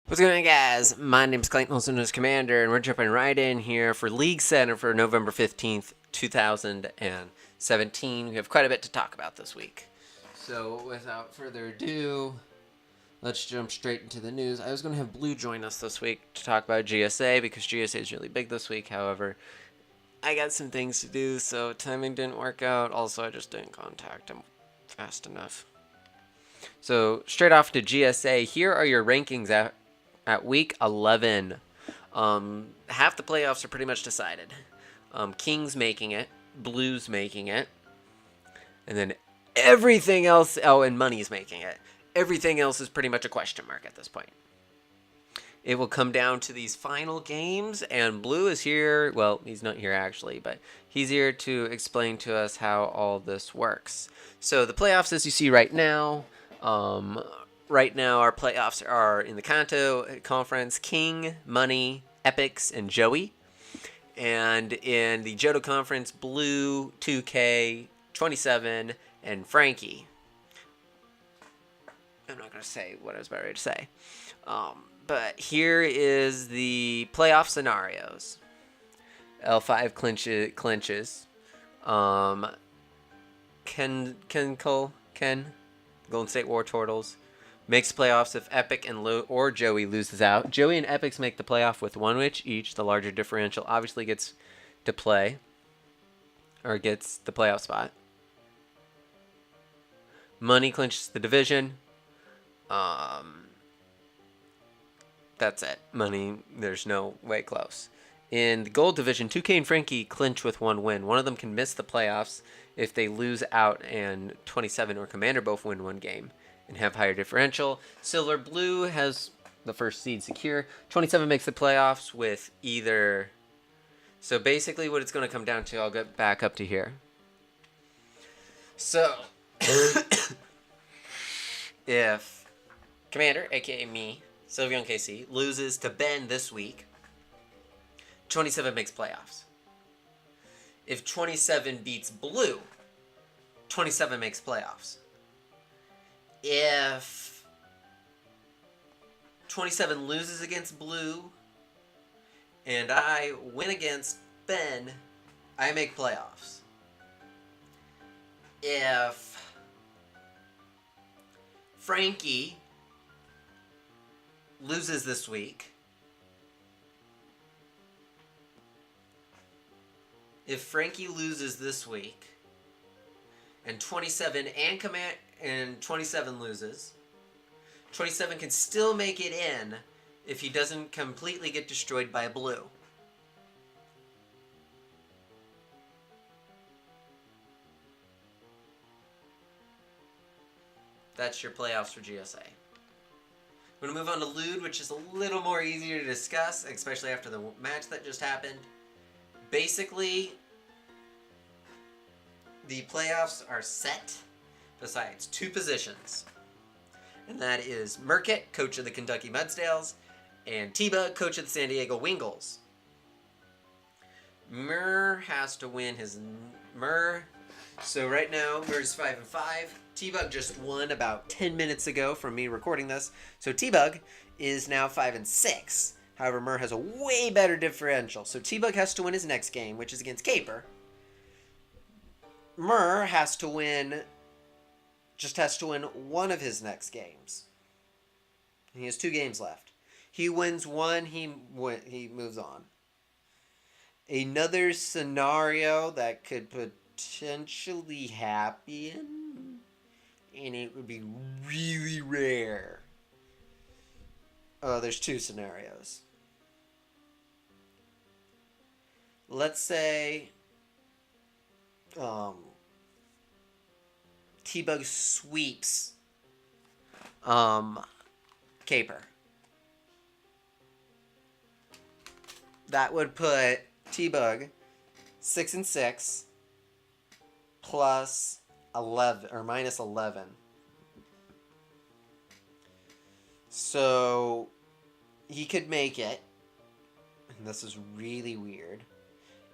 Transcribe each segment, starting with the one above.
What's going on, guys? My name is Clayton, also known as Commander, and we're jumping right in here for League Center for November 15th, 2017. We have quite a bit to talk about this week. So, without further ado, let's jump straight into the news. I was going to have Blue join us this week to talk about GSA because GSA is really big this week. However, I got some things to do, so timing didn't work out. Also, I just didn't contact him fast enough. So, straight off to GSA, here are your rankings at week 11. Half the playoffs are pretty much decided. Kings making it, Blues making it, and then everything else, and Money's making it. Everything else is pretty much a question mark at this point. It will come down to these final games, and Blue is here. Well, he's not here actually, but he's here to explain to us how all this works. So the playoffs, as you see right now, our playoffs are in the Kanto Conference, King, Money, Epics, and Joey. And in the Johto Conference, Blue, 2K, 27, and Frankie. I'm not going to say what I was about ready to say. But here is the playoff scenarios. L5 clinches. Ken, Golden State War Turtles, makes playoffs if Epic or Joey loses out. Joey and Epics make the playoff with one win each. The larger differential obviously gets to play, or gets the playoff spot. Money clinches the division. That's it. Money, there's no way close. In the gold division, 2K and Frankie clinch with one win. One of them can miss the playoffs if they lose out, and 27 or Commander both win one game and have higher differential. Silver Blue has the first seed secure. 27 makes the playoffs with either. So basically what it's going to come down to, I'll get back up to here. So if Commander, aka me, Sylveon KC, loses to Ben this week, 27 makes playoffs. If 27 beats Blue, 27 makes playoffs. If 27 loses against Blue and I win against Ben, I make playoffs. If Frankie loses this week, if Frankie loses this week, and 27 and 27 loses, 27 can still make it in if he doesn't completely get destroyed by Blue. That's your playoffs for GSA. We're going to move on to Lude, which is a little more easier to discuss, especially after the match that just happened. Basically, the playoffs are set besides two positions. And that is Murkit, coach of the Kentucky Mudsdales, and T-Bug, coach of the San Diego Wingles. has to win his So right now, Mur's 5-5. T-Bug just won about 10 minutes ago from me recording this. So T-Bug is now 5-6. However, Mur has a way better differential. So T-Bug has to win his next game, which is against Caper. Mur has to win one of his next games. He has 2 games left. He wins one, he moves on. Another scenario that could potentially happen, and it would be really rare. Oh, there's 2 scenarios. Let's say T-Bug sweeps Caper. That would put T-Bug 6-6 plus 11 or minus 11. So he could make it, and this is really weird,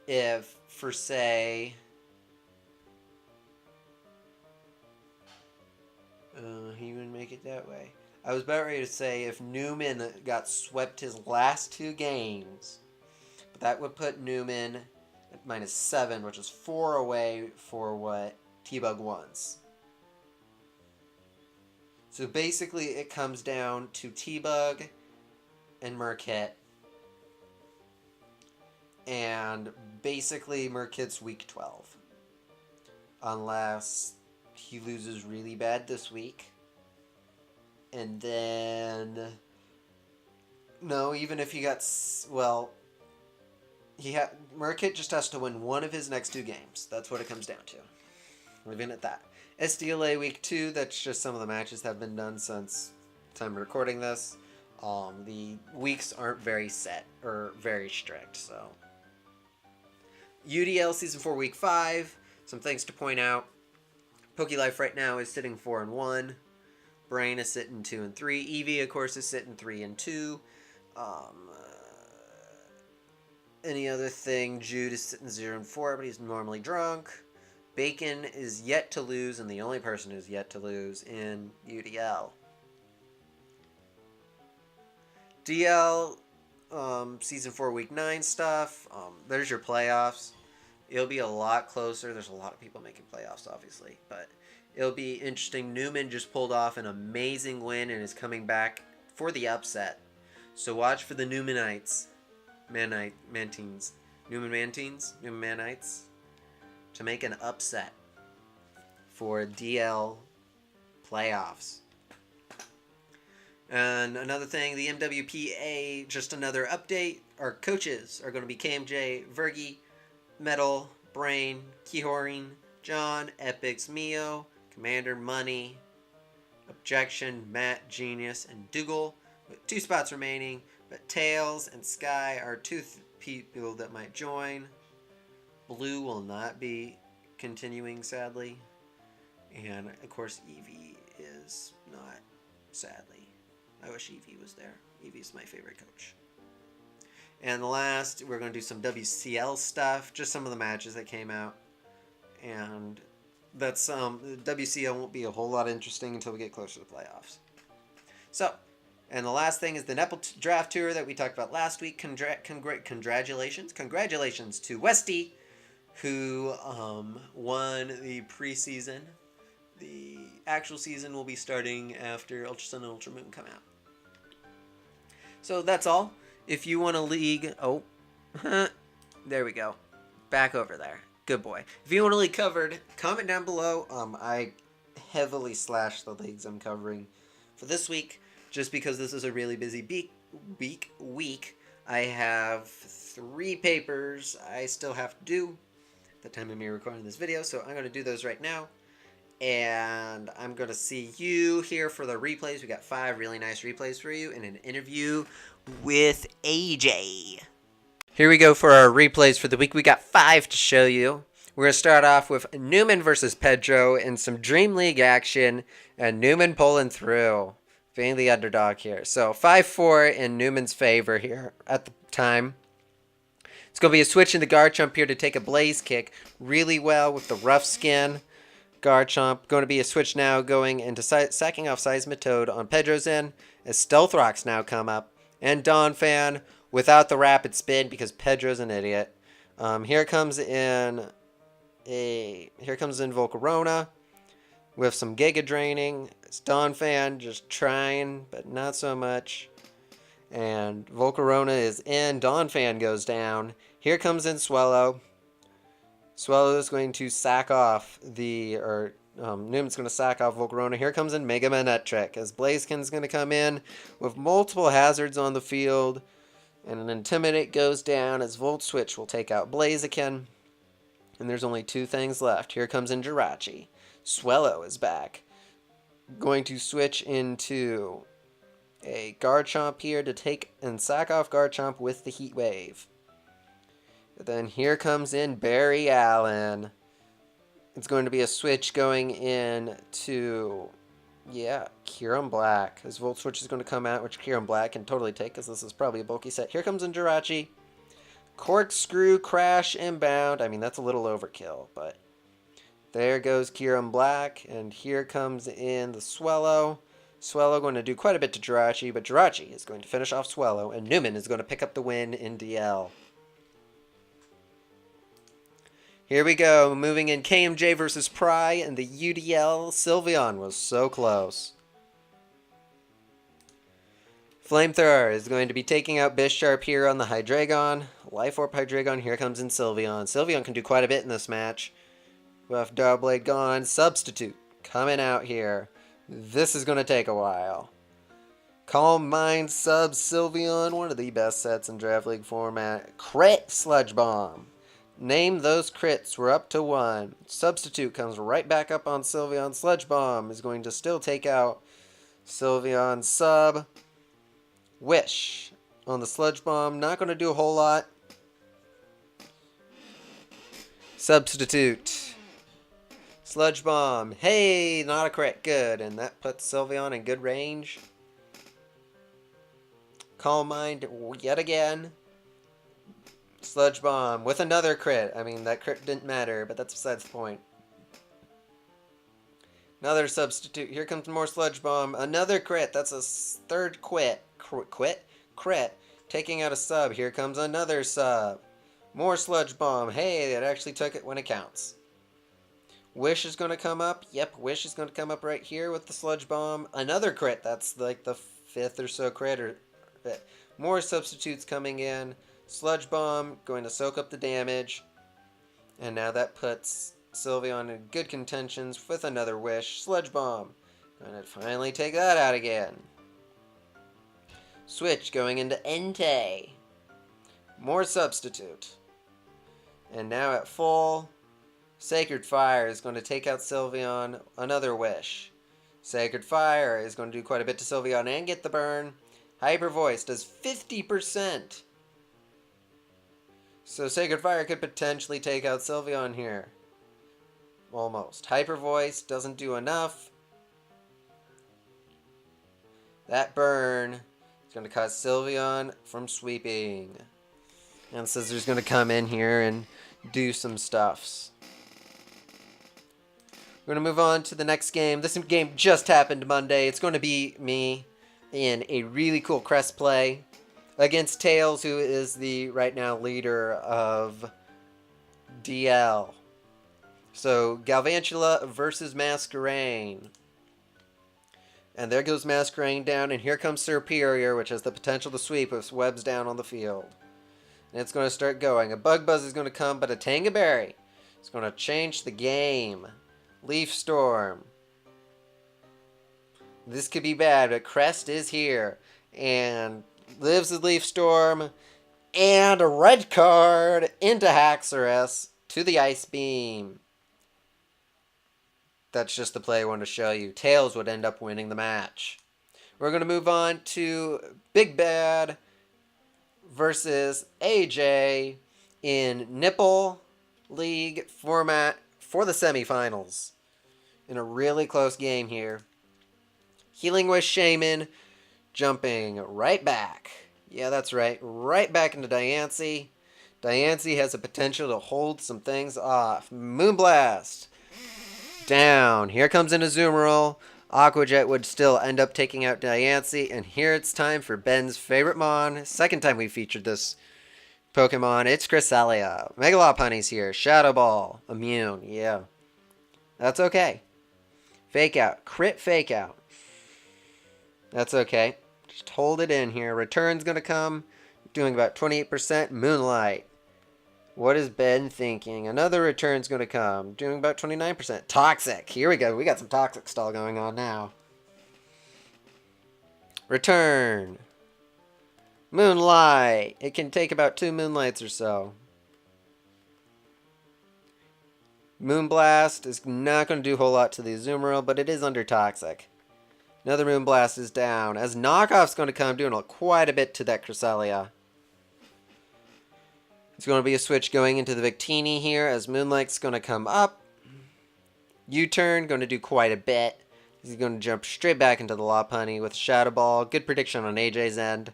if for say he would make it that way. I was about ready to say if Newman got swept his last 2 games, but that would put Newman at -7, which is 4 away for what T-Bug wants. So basically it comes down to T-Bug and Merkit. And basically Merkit's week 12. Unless he loses really bad this week. And then... No, even if he got... Well... Merkit just has to win one of his next 2 games. That's what it comes down to. Leaving it at that. SDLA week 2, that's just some of the matches that have been done since the time of recording this. The weeks aren't very set, or very strict, so... UDL Season 4 Week 5, some things to point out. PokeLife right now is sitting 4-1. Brain is sitting 2-3. Eevee, of course, is sitting 3-2. Any other thing, Jude is sitting 0-4, but he's normally drunk. Bacon is yet to lose, and the only person who's yet to lose in UDL. DL, Season 4 Week 9 stuff. There's your playoffs. It'll be a lot closer. There's a lot of people making playoffs, obviously, but it'll be interesting. Newman just pulled off an amazing win and is coming back for the upset. So watch for the Newmanites. Mantines. Newmanites to make an upset for DL playoffs. And another thing, the MWPA, just another update. Our coaches are going to be KMJ, Vergi, Metal, Brain, Kihorin, John, Epics, Mio, Commander, Money, Objection, Matt, Genius, and Dougal, with 2 spots remaining. But Tails and Sky are 2 people that might join. Blue will not be continuing, sadly. And, of course, Eevee is not, sadly. I wish Eevee was there. Eevee's my favorite coach. And last, we're going to do some WCL stuff. Just some of the matches that came out. And that's WCL won't be a whole lot interesting until we get closer to the playoffs. So, and the last thing is the Nepal Draft Tour that we talked about last week. Congratulations. Congratulations to Westy, who won the preseason. The actual season will be starting after Ultra Sun and Ultra Moon come out. So that's all. If you want a league... Oh, there we go. Back over there. Good boy. If you want a league covered, comment down below. I heavily slashed the leagues I'm covering for this week, just because this is a really busy week. I have 3 papers I still have to do at the time of me recording this video, so I'm going to do those right now. And I'm going to see you here for the replays. We got 5 really nice replays for you and an interview with AJ. Here we go for our replays for the week. We got 5 to show you. We're going to start off with Newman versus Pedro in some Dream League action, and Newman pulling through. Being the underdog here. So 5-4 in Newman's favor here at the time. It's going to be a switch into Garchomp here to take a Blaze Kick really well with the rough skin. Garchomp going to be a switch now going into sacking off Seismitoad on Pedro's end as Stealth Rocks now come up. And Donphan without the rapid spin because Pedro's an idiot. Here comes in Volcarona with some Giga Draining. It's Donphan just trying, but not so much. And Volcarona is in. Donphan goes down. Here comes in Swellow. Swellow is going to sack off Newman's going to sack off Volcarona. Here comes in Mega Manectric as Blaziken's going to come in with multiple hazards on the field. And an Intimidate goes down as Volt Switch will take out Blaziken. And there's only 2 things left. Here comes in Jirachi. Swellow is back. Going to switch into a Garchomp here to take and sack off Garchomp with the Heat Wave. But then here comes in Barry Allen. It's going to be a switch going in to, Kyurem Black. His Volt Switch is going to come out, which Kyurem Black can totally take because this is probably a bulky set. Here comes in Jirachi. Corkscrew, Crash, Inbound. I mean, that's a little overkill, but there goes Kyurem Black. And here comes in the Swellow. Swallow going to do quite a bit to CmdrYT, but CmdrYT is going to finish off Swallow, and Newman is going to pick up the win in DL. Here we go, moving in KMJ versus Pry and the UDL. Sylveon was so close. Flamethrower is going to be taking out Bisharp here on the Hydreigon. Life Orb Hydreigon, here comes in Sylveon. Sylveon can do quite a bit in this match. Buff Doublade gone. Substitute coming out here. This is going to take a while. Calm Mind sub Sylveon, one of the best sets in Draft League format. Crit Sludge Bomb. Name those crits. We're up to 1. Substitute comes right back up on Sylveon. Sludge Bomb is going to still take out Sylveon sub. Wish on the Sludge Bomb. Not going to do a whole lot. Substitute. Sludge Bomb. Hey, not a crit. Good. And that puts Sylveon in good range. Calm Mind yet again. Sludge Bomb with another crit. I mean, that crit didn't matter, but that's besides the point. Another substitute. Here comes more Sludge Bomb. Another crit. That's a third crit. Taking out a sub. Here comes another sub. More Sludge Bomb. Hey, it actually took it when it counts. Wish is going to come up. Yep, Wish is going to come up right here with the Sludge Bomb. Another crit. That's like the 5th or so crit. More substitutes coming in. Sludge Bomb going to soak up the damage. And now that puts Sylveon in good contentions with another Wish. Sludge Bomb. Going to finally take that out again. Switch going into Entei. More substitute. And now at full, Sacred Fire is going to take out Sylveon. Another Wish. Sacred Fire is going to do quite a bit to Sylveon and get the burn. Hyper Voice does 50%. So Sacred Fire could potentially take out Sylveon here. Almost. Hyper Voice doesn't do enough. That burn is going to cut Sylveon from sweeping. And Scissor's going to come in here and do some stuffs. We're going to move on to the next game. This game just happened Monday. It's going to be me in a really cool crest play against Tails, who is the right now leader of DL. So Galvantula versus Masquerain. And there goes Masquerain down, and here comes Superior, which has the potential to sweep if Web's down on the field. And it's going to start going. A Bug Buzz is going to come, but a Tanga Berry is going to change the game. Leaf Storm. This could be bad, but Crest is here. And lives the Leaf Storm. And a red card into Haxorus to the Ice Beam. That's just the play I wanted to show you. Tails would end up winning the match. We're going to move on to Big Bad versus AJ in Nipple League format for the semifinals. In a really close game here. Healing Wish Shaman jumping right back. Yeah, that's right. Right back into Diancie. Diancie has the potential to hold some things off. Moonblast. Down. Here comes an Azumarill. Aqua Jet would still end up taking out Diancie. And here it's time for Ben's favorite Mon. Second time we featured this Pokemon. It's Cresselia. Megalopunny's here. Shadow Ball. Immune. Yeah. That's okay. Fake out. Crit fake out. That's okay. Just hold it in here. Return's going to come. Doing about 28%. Moonlight. What is Ben thinking? Another return's going to come. Doing about 29%. Toxic. Here we go. We got some Toxic stall going on now. Return. Moonlight. It can take about 2 Moonlights or so. Moonblast is not going to do a whole lot to the Azumarill, but it is under Toxic. Another Moonblast is down. As Knockoff's going to come, doing quite a bit to that Cresselia. It's going to be a switch going into the Victini here, as Moonlight's going to come up. U-turn, going to do quite a bit. He's going to jump straight back into the Lopunny with Shadow Ball. Good prediction on AJ's end.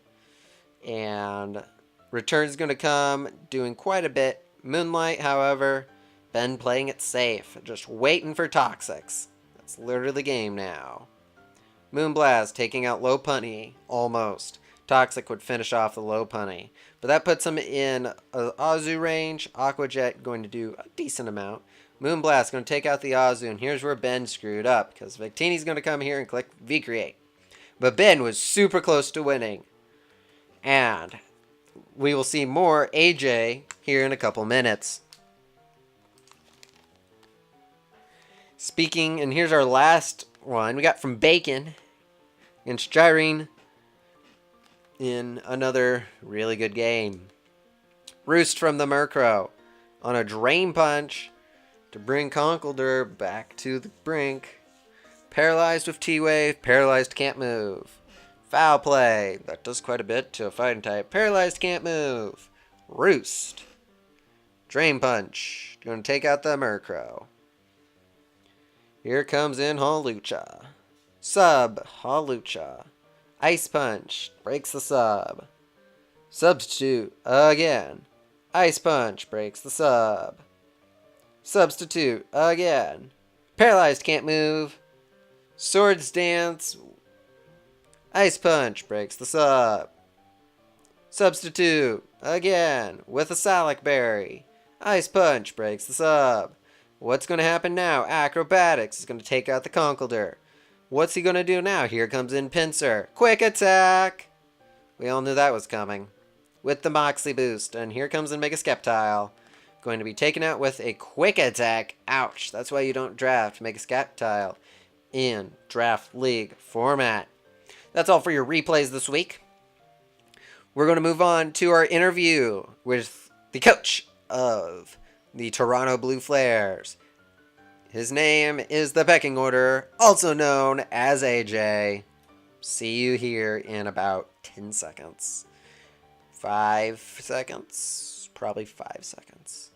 And return's going to come, doing quite a bit. Moonlight, however, Ben playing it safe. Just waiting for Toxics. That's literally the game now. Moonblast taking out Lopunny, almost. Toxic would finish off the Lopunny. But that puts him in Azu range. Aqua Jet going to do a decent amount. Moonblast going to take out the Azu, and here's where Ben screwed up, because Victini's going to come here and click V-Create. But Ben was super close to winning. And we will see more AJ here in a couple minutes. Speaking, and here's our last one. We got from Bacon against Gyrene in another really good game. Roost from the Murkrow on a Drain Punch to bring Conkeldurr back to the brink. Paralyzed with T-Wave. Paralyzed, can't move. Foul Play. That does quite a bit to a fighting type. Paralyzed, can't move. Roost. Drain Punch. Going to take out the Murkrow. Here comes in Hawlucha. Sub, Hawlucha. Ice Punch. Breaks the sub. Substitute. Again. Ice Punch. Breaks the sub. Substitute. Again. Paralyzed, can't move. Swords Dance. Ice Punch. Breaks the sub. Substitute. Again. With a Salac Berry. Ice Punch. Breaks the sub. What's going to happen now? Acrobatics is going to take out the Conkeldurr. What's he going to do now? Here comes in Pinsir. Quick Attack! We all knew that was coming. With the Moxie Boost. And here comes in Mega Sceptile. Going to be taken out with a Quick Attack. Ouch. That's why you don't draft Mega Sceptile in Draft League format. That's all for your replays this week. We're going to move on to our interview with the coach of the Toronto Blue Flares. His name is the Pecking Order, also known as AJ. See you here in about 10 seconds. 5 seconds? Probably 5 seconds.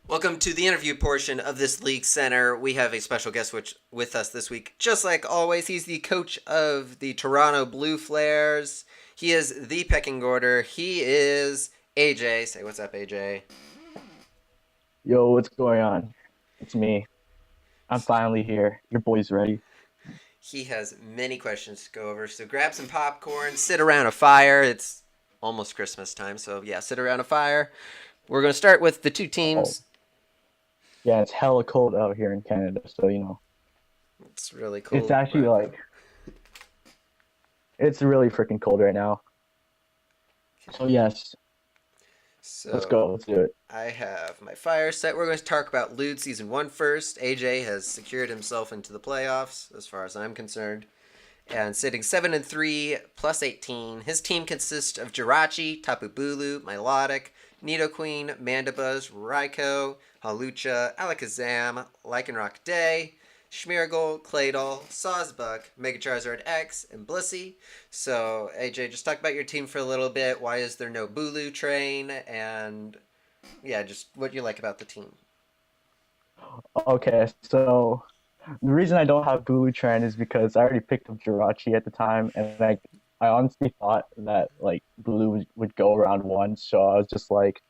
Welcome to the interview portion of this League Center. We have a special guest with us this week. Just like always, he's the coach of the Toronto Blue Flares. He is the Pecking Order. He is AJ. Say what's up, AJ. Yo, what's going on? It's me. I'm finally here. Your boy's ready. He has many questions to go over, so grab some popcorn, sit around a fire. It's almost Christmas time, so yeah, sit around a fire. We're going to start with the two teams. Oh. Yeah, it's hella cold out here in Canada, so you know. It's really cold. It's actually it's really freaking cold right now. So yes. So let's go. Let's do it. I have my fire set. We're going to talk about Lude Season 1 first. AJ has secured himself into the playoffs, as far as I'm concerned. And sitting 7-3, plus 18. His team consists of Jirachi, Tapu Bulu, Milotic, Nidoqueen, Mandibuzz, Raikou, Hawlucha, Alakazam, Lycanroc Day, Schmeargle, Claydol, Sawsbuck, Mega Charizard X, and Blissey. So, AJ, just talk about your team for a little bit. Why is there no Bulu train? And, yeah, just what you like about the team. Okay, so the reason I don't have Bulu train is because I already picked up Jirachi at the time, and I honestly thought that, Bulu would go around 1, so I was just like,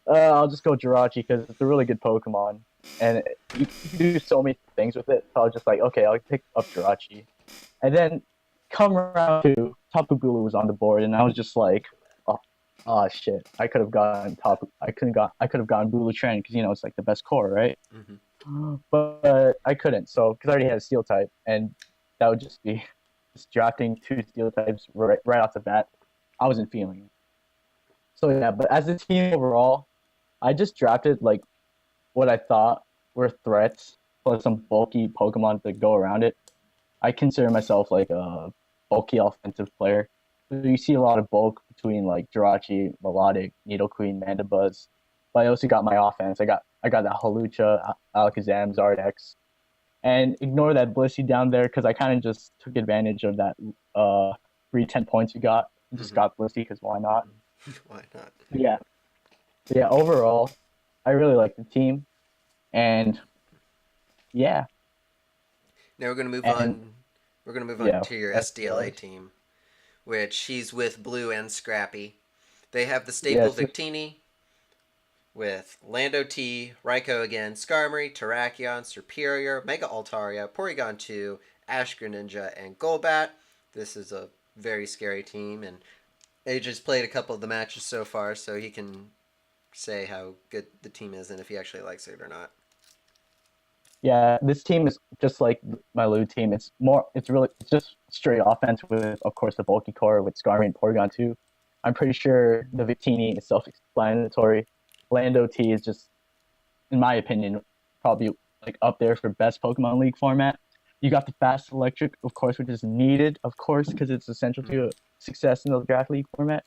I'll just go Jirachi because it's a really good Pokemon. And you can do so many things with it. So I was just like, okay, I'll pick up Jirachi. And then come around to Tapu Bulu was on the board, and I was just like, oh shit, I could have gotten Bulu Train because it's like the best core, right? Mm-hmm. But I couldn't, so because I already had a Steel type, and that would just be just drafting 2 Steel types right off the bat. I wasn't feeling it. So yeah, but as a team overall, I just drafted what I thought were threats, plus some bulky Pokemon to go around it. I consider myself a bulky offensive player. So you see a lot of bulk between Jirachi, Milotic, Nidoqueen, Mandibuzz. But I also got my offense. I got that Hawlucha, Alakazam, Zardex. And ignore that Blissey down there because I kind of just took advantage of that free 10 points you got. Just got Blissey because why not? Why not? Yeah, overall, I really like the team, and yeah. Now we're gonna move on. We're gonna move on to your SDLA team, which he's with Blue and Scrappy. They have the staple Victini with Lando T, Raikou again, Skarmory, Terrakion, Serperior, Mega Altaria, Porygon 2, Ash Greninja, and Golbat. This is a very scary team, and AJ's played a couple of the matches so far, so he can say how good the team is and if he actually likes it or not. Yeah, this team is just like my Lou team. It's just straight offense with, of course, the bulky core with Skarmory and Porygon too. I'm pretty sure the Victini is self-explanatory. Lando T is just, in my opinion, probably like up there for best Pokemon League format. You got the fast electric, of course, which is needed, of course, because it's essential to success in the draft league format.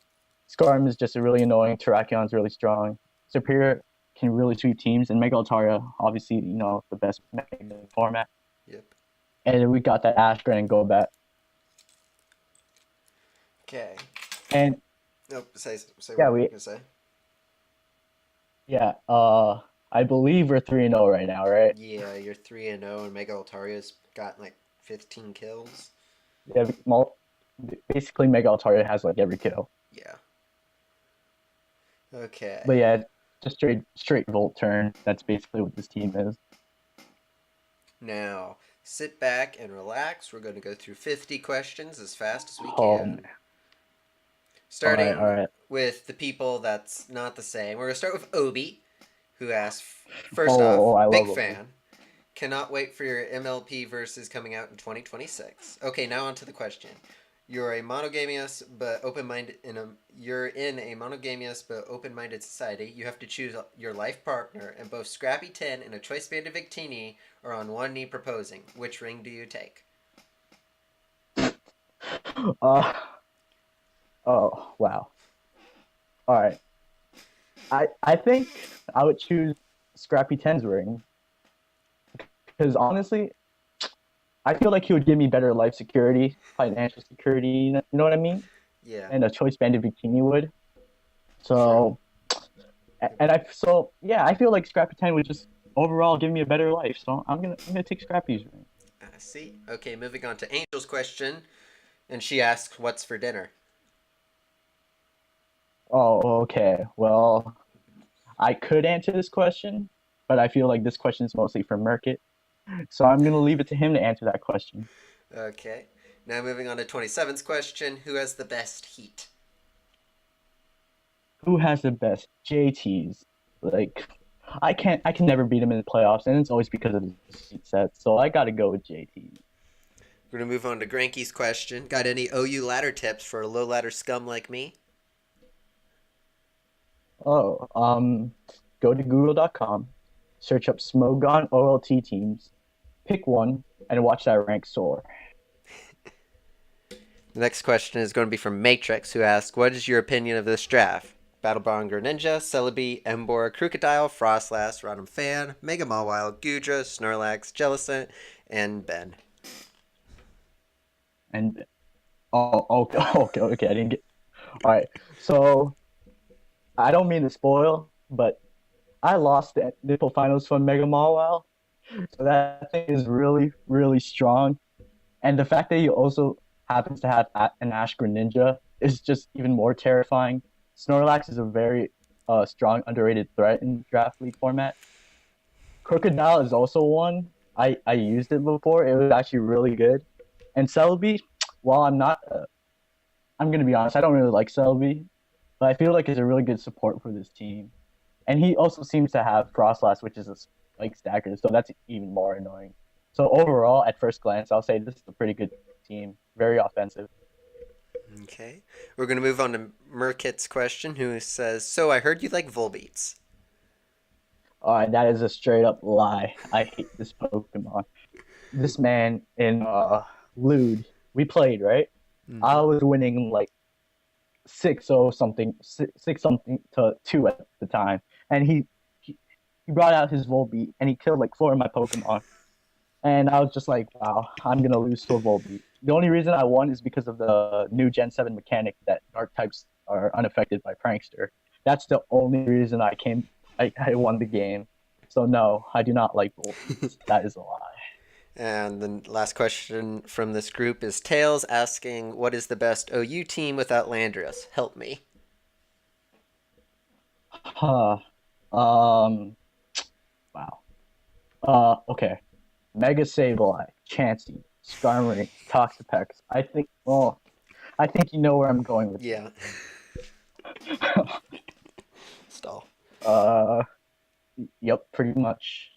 Scarm is just a really annoying. Terrakion is really strong. Superior can really sweep teams, and Mega Altaria, obviously, the best Mega format. Yep. And then we got that Ashburn and Golbat. Okay. And nope. Say yeah, what you can say. Yeah. I believe we're 3-0 right now, right? Yeah, you're 3-0, and Mega Altaria's got like 15 kills. Yeah. Basically, Mega Altaria has like every kill. Yeah. Okay. But yeah, just straight Volt turn. That's basically what this team is. Now, sit back and relax. We're going to go through 50 questions as fast as we Oh, can. Starting all right. with the people that's not the same. We're going to start with Obi, who asks, first off, I big love fan. Cannot wait for your MLP versus coming out in 2026. Okay, now on to the question. You're a monogamous but open-minded you're in a monogamous but open-minded society. You have to choose your life partner, and both Scrappy 10 and a choice band of Victini are on one knee proposing. Which ring do you take? Oh wow. All right. I think I would choose Scrappy 10's ring because honestly, I feel like he would give me better life security, financial security. You know what I mean? Yeah. And a choice banded bikini would. So, I feel like Scrappy 10 would just overall give me a better life. So I'm gonna take Scrappy's ring. I see. Okay, moving on to Angel's question, and she asks, "What's for dinner?" Oh, okay. Well, I could answer this question, but I feel like this question is mostly for Merkit. So I'm going to leave it to him to answer that question. Okay. Now moving on to 27's question, who has the best heat? Who has the best JTs? Like, I can never beat him in the playoffs, and it's always because of the seat set. So I got to go with JT. We're going to move on to Granky's question. Got any OU ladder tips for a low ladder scum like me? Oh, go to google.com, search up Smogon OLT teams, pick one, and watch that rank soar. The next question is going to be from Matrix, who asks, "What is your opinion of this draft? Battlebond Greninja, Celebi, Emboar, Krookodile, Frostlass, Rotom Fan, Mega Mawile, Gudra, Snorlax, Jellicent, and Ben." And okay. I didn't get. All right, so I don't mean to spoil, but I lost the Nipple Finals from Mega Mawile, so that thing is really, really strong. And the fact that he also happens to have an Ash Greninja is just even more terrifying. Snorlax is a very strong, underrated threat in draft league format. Crocodile is also one. I used it before. It was actually really good. And Celebi, while I'm going to be honest, I don't really like Celebi, but I feel like it's a really good support for this team. And he also seems to have Frostlass, which is a spike stacker, so that's even more annoying. So overall, at first glance, I'll say this is a pretty good team. Very offensive. Okay. We're going to move on to Merkit's question, who says, "So I heard you like Volbeats." That is a straight up lie. I hate this Pokemon. This man in Lude, we played, right? Mm-hmm. I was winning like 6-0 something, 6 something to 2 at the time. And he brought out his Volbeat and he killed like 4 of my Pokemon. And I was just like, wow, I'm going to lose to a Volbeat. The only reason I won is because of the new Gen 7 mechanic that Dark types are unaffected by Prankster. That's the only reason I won the game. So no, I do not like Volbeats. That is a lie. And the last question from this group is Tails asking, "What is the best OU team without Landorus? Help me." Huh. Wow. Okay. Mega Sableye, Chansey, Skarmory, Toxapex. I think you know where I'm going with Yeah. Stall. this. Yep, pretty much.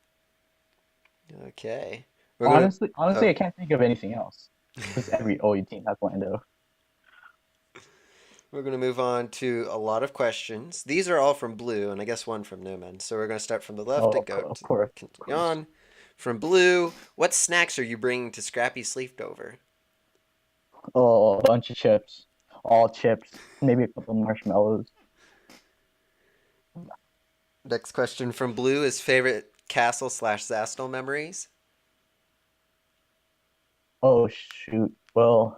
Okay. We're gonna. Honestly, Oh, I can't think of anything else because every OU team has Lando. we're gonna move on to a lot of questions. These are all from Blue, and I guess one from Newman. So we're gonna start from the left Oh, and go of to course, of continue course. on. From Blue, what snacks are you bringing to Scrappy's sleepover? Oh, a bunch of chips, all chips, maybe a couple marshmallows. Next question from Blue is favorite castle slash Zastel memories. Oh shoot. Well,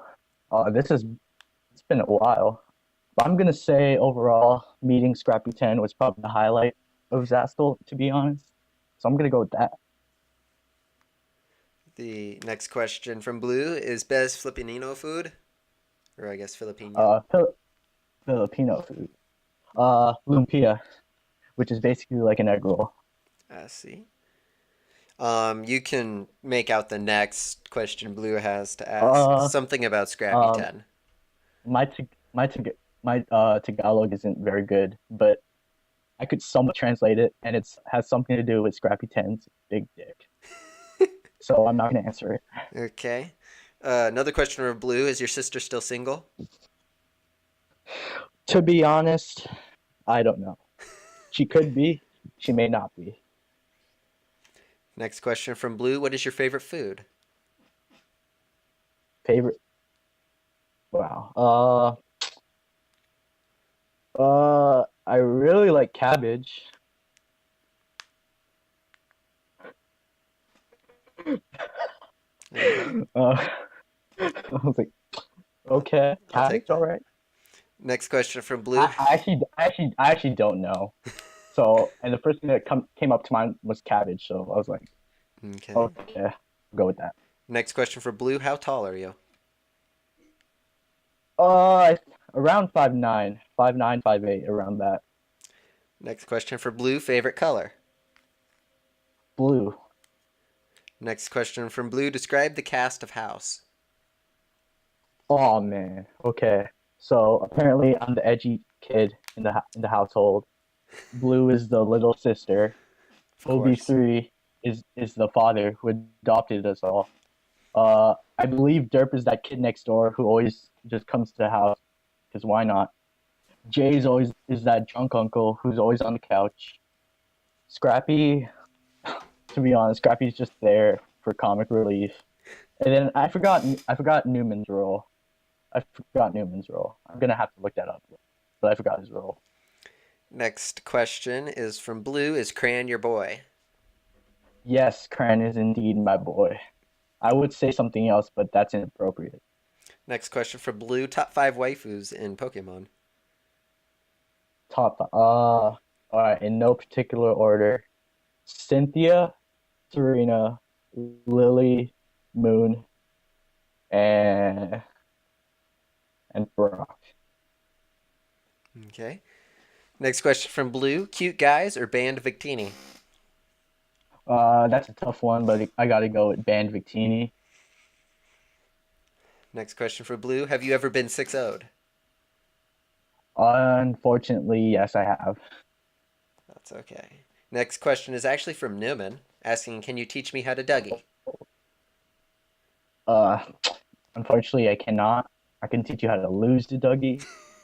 it's been a while. But I'm gonna say overall, meeting Scrappy 10 was probably the highlight of Zastel, to be honest. So I'm gonna go with that. The next question from Blue is best Filipino food, or I guess Filipino. Uh, Fil- Filipino food. Lumpia, which is basically like an egg roll. I see. You can make out the next question Blue has to ask. Uh, Something about Scrappy um, 10. my Tag- my Tag- my Tagalog isn't very good, but I could somewhat translate it, and it's has something to do with Scrappy 10's big dick. So I'm not gonna answer it. Okay. Another question from Blue is your sister still single? To be honest, I don't know. She could be, she may not be. Next question from Blue, what is your favorite food? Favorite? Wow. I really like cabbage. Okay. I was like, okay, I'll take cabbage, all that. right. Next question from Blue. I actually don't know. So, and the first thing that came up to mind was cabbage. So I was like, Okay. okay, I'll go with that. Next question for Blue, how tall are you? Uh, around 5'9", 5'9", 5'8", around that. Next question for Blue, favorite color? Blue. Next question from Blue, describe the cast of House. Oh man. Okay. So apparently I'm the edgy kid in the household. Blue is the little sister. Of course. OB3 is the father who adopted us all. I believe Derp is that kid next door who always just comes to the house because why not? Jay's always is that drunk uncle who's always on the couch. Scrappy, to be honest, Scrappy's just there for comic relief. And then I forgot Newman's role. I forgot Newman's role. I'm gonna have to look that up, but I forgot his role. Next question is from Blue, is Crayon your boy? Yes, Cran is indeed my boy. I would say something else, but that's inappropriate. Next question for Blue, top 5 waifus in Pokemon. Top. All right, in no particular order. Cynthia, Serena, Lily, Moon, and Brock. Okay. Next question from Blue, cute guys or banned Victini? That's a tough one, but I gotta go with Band Victini. Next question for Blue, have you ever been 6-0'd? Unfortunately, yes, I have. That's okay. Next question is actually from Newman, asking, can you teach me how to Dougie? Uh, Unfortunately, I cannot. I can teach you how to lose to Dougie.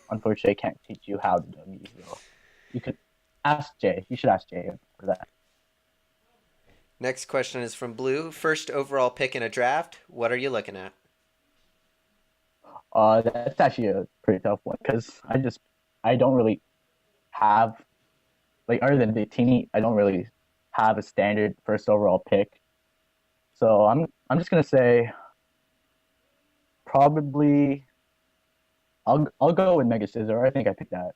Unfortunately, I can't teach you how to Dougie, though. You could ask Jay. You should ask Jay for that. Next question is from Blue, first overall pick in a draft, what are you looking at? That's actually a pretty tough one because I don't really have like other than Victini, I don't really have a standard first overall pick. So I'm just gonna say probably I'll go with Mega Scissor. I think I picked that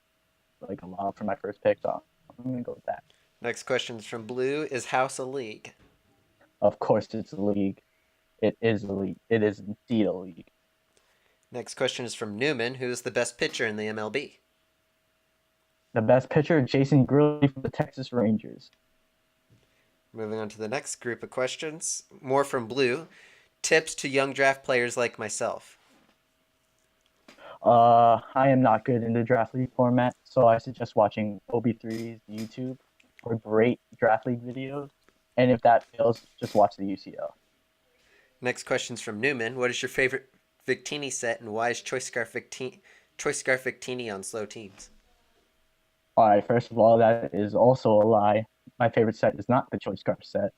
like a lot for my first pick, so I'm gonna go with that. Next question is from Blue, is House a league? Of course, it's a league. It is a league. It is indeed a league. Next question is from Newman, who is the best pitcher in the MLB? The best pitcher, Jason Gurley from the Texas Rangers. Moving on to the next group of questions, more from Blue. Tips to young draft players like myself. I am not good in the draft league format, so I suggest watching OB3's YouTube for great draft league videos. And if that fails, just watch the UCL. Next question's from Newman. What is your favorite Victini set, and why is Choice Scarf Victini on slow teams? All right, first of all, that is also a lie. My favorite set is not the Choice Scarf set.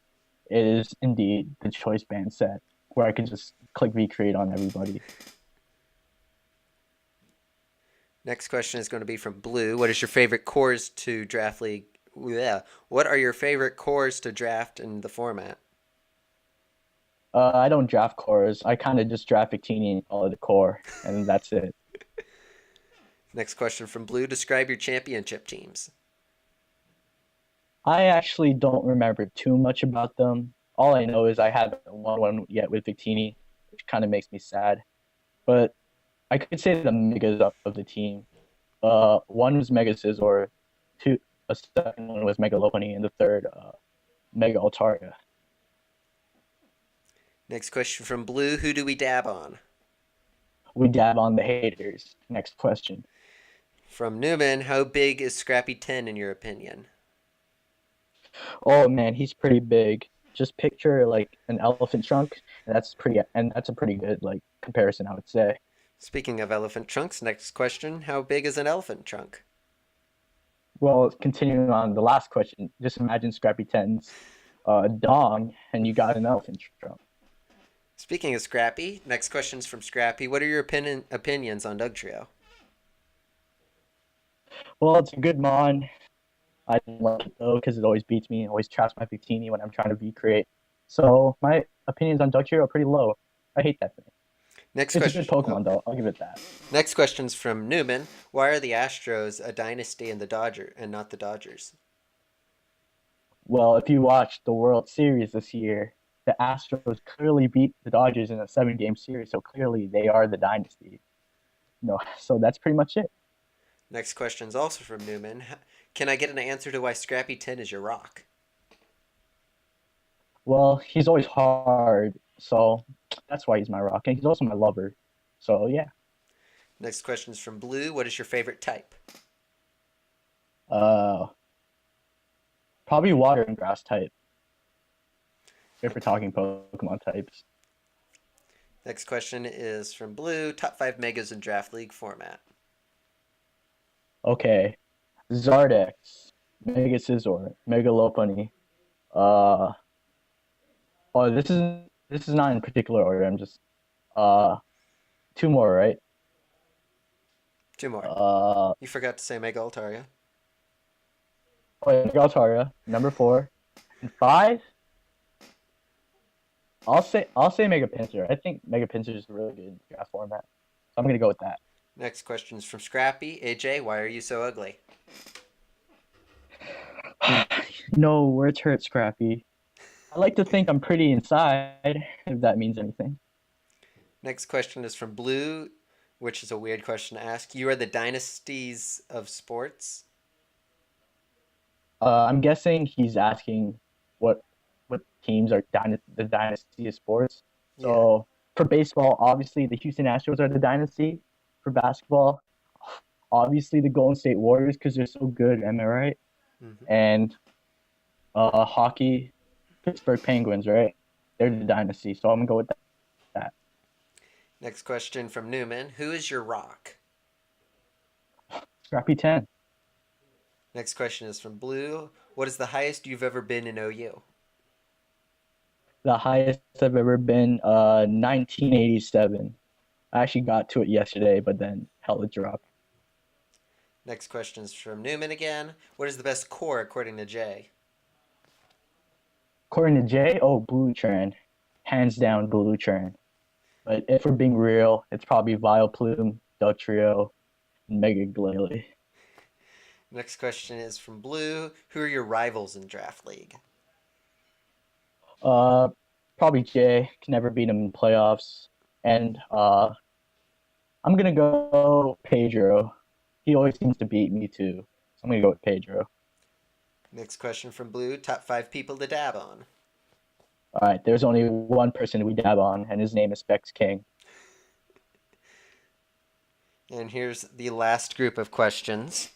It is indeed the Choice Band set, where I can just click recreate on everybody. Next question is going to be from Blue. What is your favorite cores to draft league? Yeah. What are your favorite cores to draft in the format? I don't draft cores. I kind of just draft Victini and call it a core, and that's it. Next question from Blue. Describe your championship teams. I actually don't remember too much about them. All I know is I haven't won one yet with Victini, which kind of makes me sad. But I could say the megas of the team. One was Mega Scizor, two, a second one was Mega Lopunny, and the third, Mega Altaria. Next question from Blue. Who do we dab on? We dab on the haters. Next question. From Newman. How big is Scrappy 10 in your opinion? Oh man, he's pretty big. Just picture like an elephant trunk, and that's a pretty good like comparison, I would say. Speaking of elephant trunks, next question. How big is an elephant trunk? Well, continuing on the last question, just imagine Scrappy Ten's dong, and you got an elephant trunk. Speaking of Scrappy, next question's from Scrappy. What are your opinions on Dugtrio? Well, it's a good mon. I don't like it though because it always beats me, always traps my Victini when I'm trying to V-create. So my opinions on Dugtrio are pretty low. I hate that thing. Next It's a question. good Pokemon though. I'll give it that. Next question's from Newman. Why are the Astros a dynasty in the Dodger and not the Dodgers? Well, if you watched the World Series this year, the Astros clearly beat the Dodgers in a 7-game series, so clearly they are the dynasty. No, so that's pretty much it. Next question's also from Newman. Can I get an answer to why Scrappy 10 is your rock? Well, he's always hard, so that's why he's my rock, and he's also my lover. So yeah. Next question's from Blue. What is your favorite type? Uh, Probably water and grass type. If we're talking Pokemon types. Next question is from Blue. Top 5 Megas in Draft League format. Okay. Zardex, Mega Scizor, Mega Lopunny. Uh, oh, this is not in particular order. I'm just two more, right? Two more. You forgot to say Mega Altaria. Oh, yeah, Mega Altaria, number 4, and 5. I'll say Mega Pinsir. I think Mega Pinsir is a really good draft format, so I'm gonna go with that. Next question's from Scrappy. AJ, why are you so ugly? No, words hurt, Scrappy. I like to think I'm pretty inside, if that means anything. Next question is from Blue, which is a weird question to ask. You are the dynasties of sports. I'm guessing he's asking what teams are the dynasty of sports. So for baseball, obviously the Houston Astros are the dynasty. For basketball, obviously the Golden State Warriors because they're so good. Am I right? Mm-hmm. And hockey, Pittsburgh Penguins, right? They're the dynasty. So I'm gonna go with that. Next question from Newman. Who is your rock? Scrappy 10. Next question is from Blue. What is the highest you've ever been in OU? The highest I've ever been, 1987. I actually got to it yesterday, but then hell it dropped. Next question is from Newman again. What is the best core according to Jay? According to Jay, Blue Trend. Hands down, Blue Trend. But if we're being real, it's probably Vileplume, Dugtrio, and Mega Glalie. Next question is from Blue. Who are your rivals in Draft League? Probably Jay. Can never beat him in playoffs. And I'm gonna go Pedro. He always seems to beat me too. So I'm gonna go with Pedro. Next question from Blue. Top 5 people to dab on. All right, there's only one person we dab on, and his name is Specs King. And here's the last group of questions.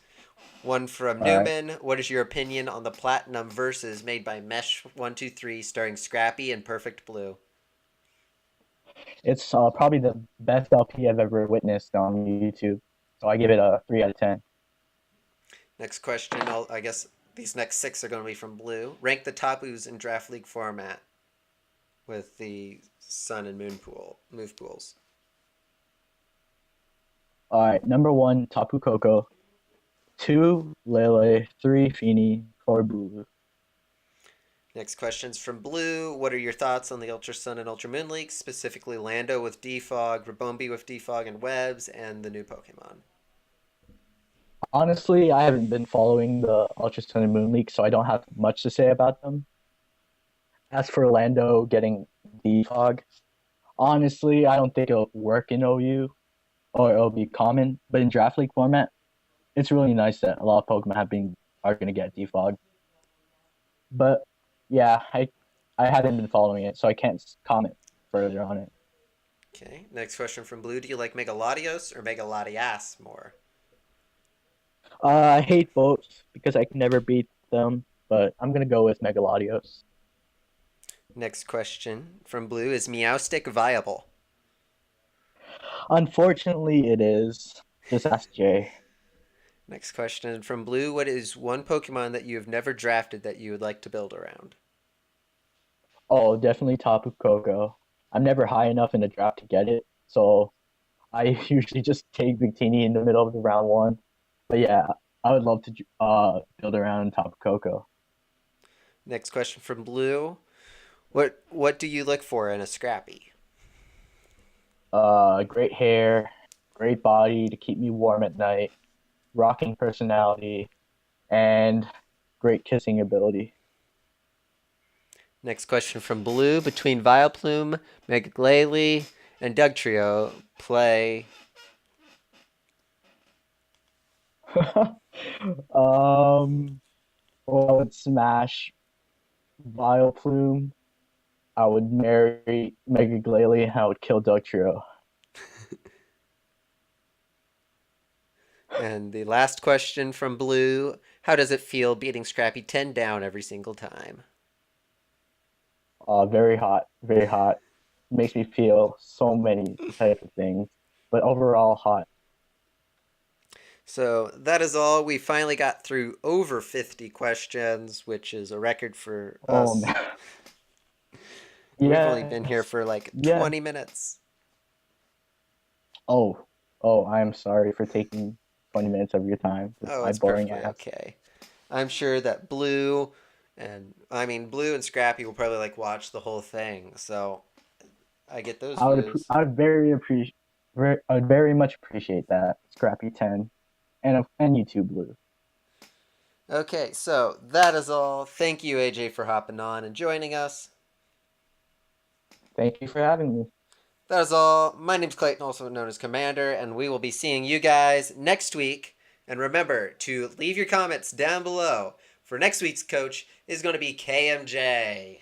One from All right, Newman. What is your opinion on the Platinum Versus made by Mesh123 starring Scrappy and Perfect Blue? it's probably the best LP I've ever witnessed on YouTube, so I give it a 3 out of 10. Next question. I guess these next six are going to be from Blue. Rank the Tapus in Draft League format with the Sun and Move pools. All right, number one, Tapu Koko. Two, Lele. Three, Fini. Four, Bulu. Next question's from Blue. What are your thoughts on the Ultra Sun and Ultra Moon League, specifically Lando with Defog, Rabombi with Defog and Webs, and the new Pokemon? Honestly, I haven't been following the Ultra Sun and Moon League, so I don't have much to say about them. As for Orlando getting defog, honestly, I don't think it'll work in OU or it'll be common. But in draft league format, it's really nice that a lot of Pokemon are gonna get defog. But yeah, I haven't been following it, so I can't comment further on it. Okay, next question from Blue. Do you like Megalodios or Megalodias more? I hate both because I can never beat them, but I'm gonna go with Megalodios. Next question from Blue. Is Meowstic viable? Unfortunately, it is. Just ask Jay. Next question from Blue. What is one Pokemon that you have never drafted that you would like to build around? Oh, definitely Tapu Koko. I'm never high enough in the draft to get it, so I usually just take Victini in the middle of the round one. But yeah, I would love to build around Tapu Koko. Next question from Blue. What do you look for in a Scrappy? Great hair, great body to keep me warm at night, rocking personality, and great kissing ability. Next question from Blue. Between Vileplume, Mega Glalie, and Dugtrio, play. um, well, I would smash Vileplume. I would marry Mega Glalie, and I would kill Dugtrio. And the last question from Blue. How does it feel beating Scrappy 10 down every single time? Very hot, very hot. Makes me feel so many type of things, but overall hot. So that is all. We finally got through over 50 questions, which is a record for Oh us. man, We've only been here yes, for like yes. 20 minutes. Oh, oh, I'm sorry for taking 20 minutes of your time with Oh, my it's boring perfectly ass. okay. I'm sure that Blue and Scrappy will probably like watch the whole thing. So I get those views. I would very appreciate, I would very much appreciate that, Scrappy 10, and YouTube Blue. Okay, so that is all. Thank you, AJ, for hopping on and joining us. Thank you for having me. That is all. My name's Clayton, also known as Commander, and we will be seeing you guys next week. And remember to leave your comments down below. For next week's coach is going to be KMJ.